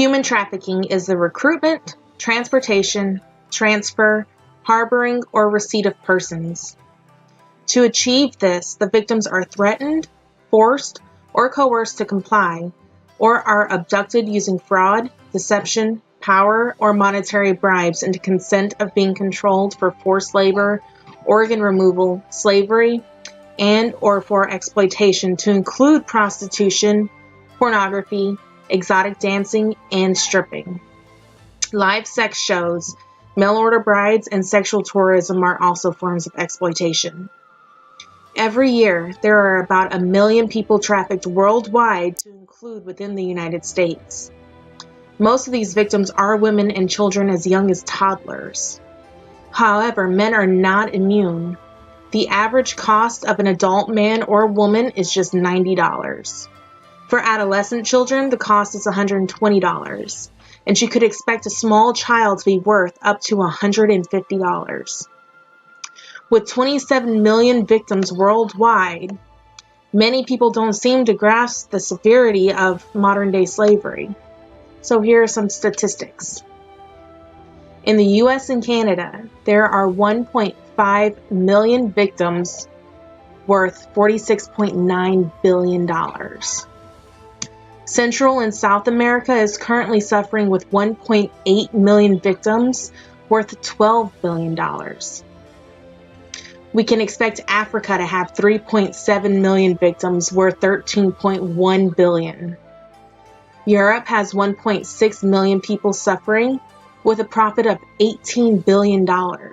Human trafficking is the recruitment, transportation, transfer, harboring, or receipt of persons. To achieve this, the victims are threatened, forced, or coerced to comply, or are abducted using fraud, deception, power, or monetary bribes into consent of being controlled for forced labor, organ removal, slavery, and or for exploitation, to include prostitution, pornography, exotic dancing, and stripping. Live sex shows, mail order brides, and sexual tourism are also forms of exploitation. Every year, there are about 1 million people trafficked worldwide, to include within the United States. Most of these victims are women and children as young as toddlers. However, men are not immune. The average cost of an adult man or woman is just $90. For adolescent children, the cost is $120, and you could expect a small child to be worth up to $150. With 27 million victims worldwide, many people don't seem to grasp the severity of modern-day slavery. So here are some statistics. In the US and Canada, there are 1.5 million victims worth $46.9 billion. Central and South America is currently suffering with 1.8 million victims worth $12 billion. We can expect Africa to have 3.7 million victims worth $13.1 billion. Europe has 1.6 million people suffering with a profit of $18 billion. The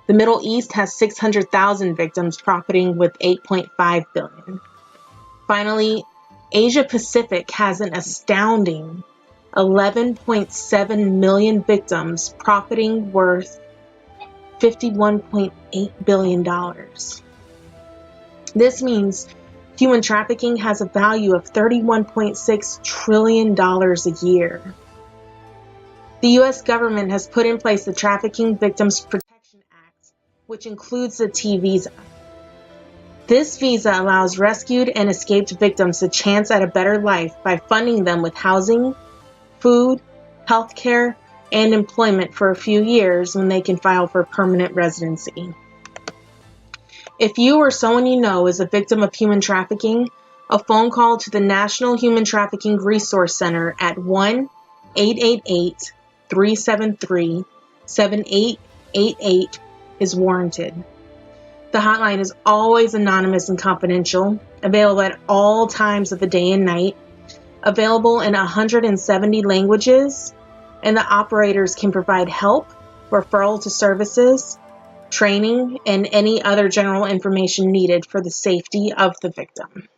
Middle East has 600,000 victims profiting with $8.5 billion. Finally, Asia Pacific has an astounding 11.7 million victims profiting worth $51.8 billion. This means human trafficking has a value of $31.6 trillion a year. The U.S. government has put in place the Trafficking Victims Protection Act, which includes the T visa. This visa allows rescued and escaped victims a chance at a better life by funding them with housing, food, health care, and employment for a few years when they can file for permanent residency. If you or someone you know is a victim of human trafficking, a phone call to the National Human Trafficking Resource Center at 1-888-373-7888 is warranted. The hotline is always anonymous and confidential, available at all times of the day and night, available in 170 languages, and the operators can provide help, referral to services, training, and any other general information needed for the safety of the victim.